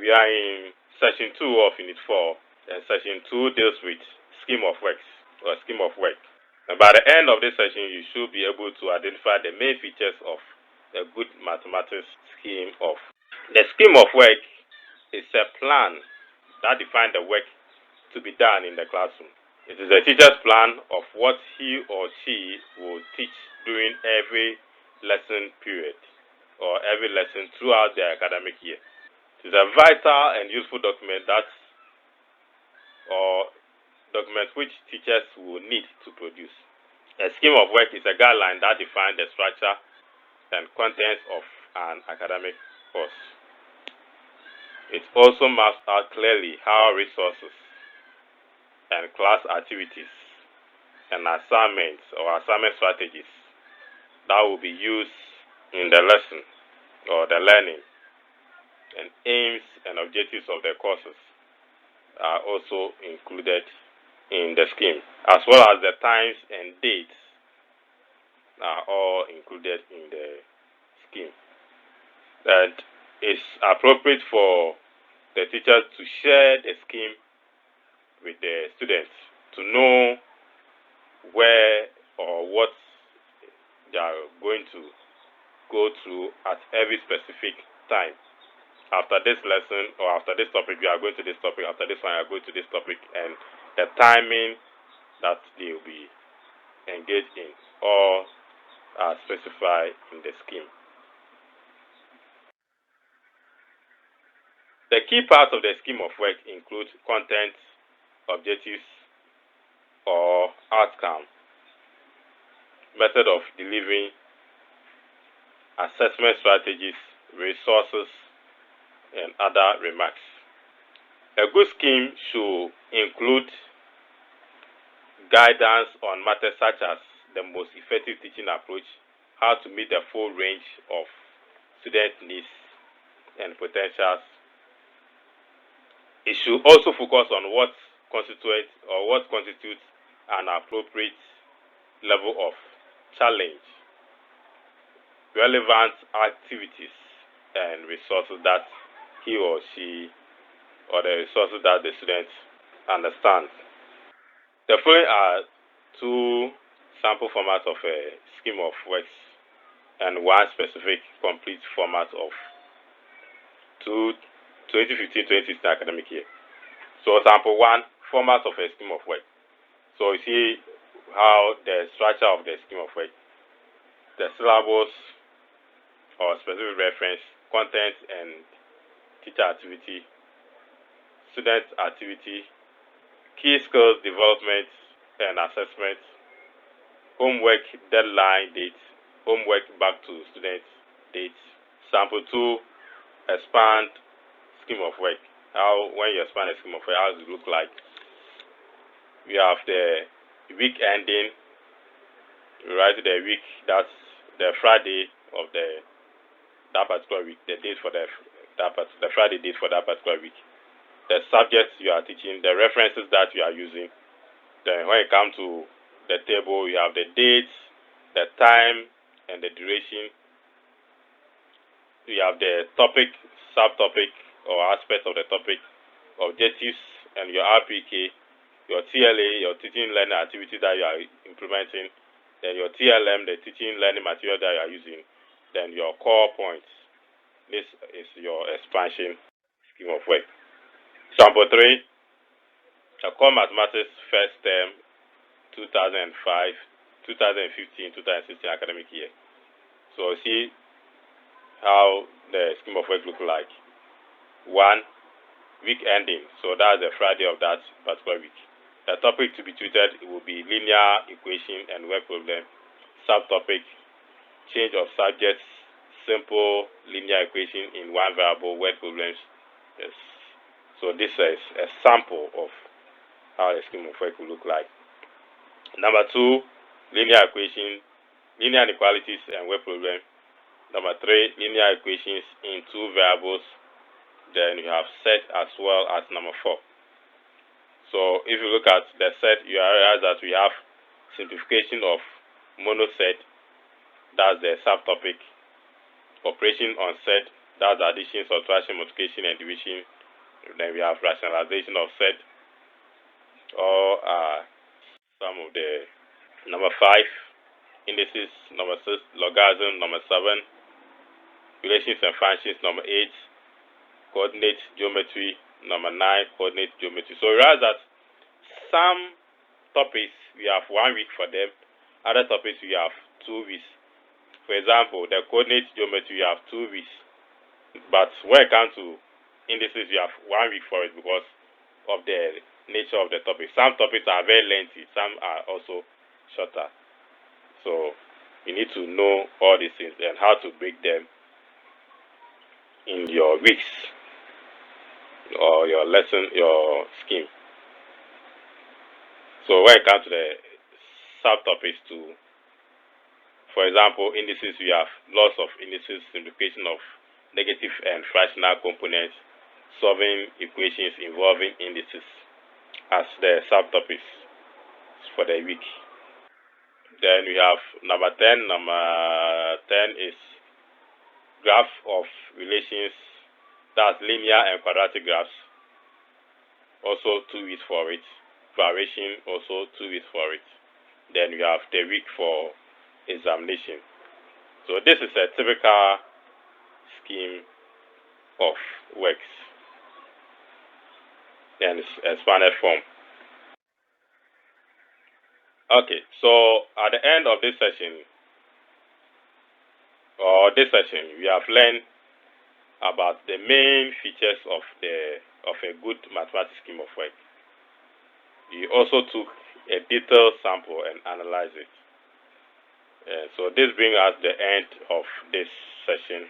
We are in section 2 of unit 4, and section 2 deals with scheme of works or scheme of work. And by the end of this session, you should be able to identify the main features of a good mathematics scheme of. The scheme of work is a plan that defines the work to be done in the classroom. It is a teacher's plan of what he or she will teach during every lesson period or every lesson throughout the academic year. It is a vital and useful document which teachers will need to produce. A scheme of work is a guideline that defines the structure and contents of an academic course. It also maps out clearly how resources and class activities and assignments or assignment strategies that will be used in the lesson or the learning and aims and objectives of the courses are also included in the scheme, as well as the times and dates are all included in the scheme. That is appropriate for the teacher to share the scheme with the students to know where or what they are going to go through at every specific time. After this lesson or after this topic, you are going to this topic. After this one, you are going to this topic, and the timing that they will be engaged in all are specified in the scheme. The key parts of the scheme of work include content, objectives or outcome, method of delivery, assessment strategies, resources, and other remarks. A good scheme should include guidance on matters such as the most effective teaching approach, how to meet the full range of student needs and potentials. It should also focus on what constitutes an appropriate level of challenge, relevant activities, and resources that he or she or the resources that the students understand. The following are two sample formats of a scheme of works and one specific complete format of 2015-2016 academic year. So sample 1, format of a scheme of work. So you see how the structure of the scheme of work, the syllabus or specific reference, content and teacher activity, student activity, key skills development and assessment, homework deadline date, homework back to student date. Sample 2, expand scheme of work. How when you expand a scheme of work, how does it look like? We have the week ending. You write the week, that's the Friday of that particular week, the date for the Friday date for that particular week. The subjects you are teaching, the references that you are using. Then when it comes to the table, you have the dates, the time, and the duration. You have the topic, subtopic, or aspect of the topic, objectives, and your RPK, your TLA, your teaching learning activity that you are implementing, then your TLM, the teaching learning material that you are using, then your core points. This is your expansion scheme of work. Sample 3, the core mathematics first term 2005, 2015, 2016 academic year. So see how the scheme of work look like. 1, week ending. So that's the Friday of that particular week. The topic to be treated will be linear equation and word problem. Subtopic, change of subjects, simple linear equation in one variable, word problems. Yes. So this is a sample of how a scheme of work will look like. Number 2, linear equation, linear inequalities and word problem. Number 3, linear equations in two variables. Then you have set as well as number 4. So if you look at the set, you realize that we have simplification of monoset, that's the subtopic. Operation on set, that's addition, subtraction, multiplication, and division. Then we have rationalization of set. All are some of the number 5 indices. Number 6 logarithm. Number 7 relations and functions. Number 8 coordinate geometry. Number 9 coordinate geometry. So realize that some topics we have 1 week for them. Other topics we have 2 weeks. For example, the coordinate geometry we have 2 weeks. But when it comes to indices, you have 1 week for it because of the nature of the topic. Some topics are very lengthy, some are also shorter. So you need to know all these things and how to break them in your weeks or your lesson, your scheme. So when it comes to the subtopics too, for example, indices, we have lots of indices, simplification of negative and fractional components, solving equations involving indices as the subtopics for the week. Then we have number 10. Number 10 is graph of relations, that's linear and quadratic graphs. Also 2 weeks for it. Variation, also 2 weeks for it. Then we have the week for examination. So this is a typical scheme of works and expanded form. Okay, so at the end of this session, we have learned about the main features of a good mathematics scheme of work. We also took a detailed sample and analyzed it. So this brings us the end of this session.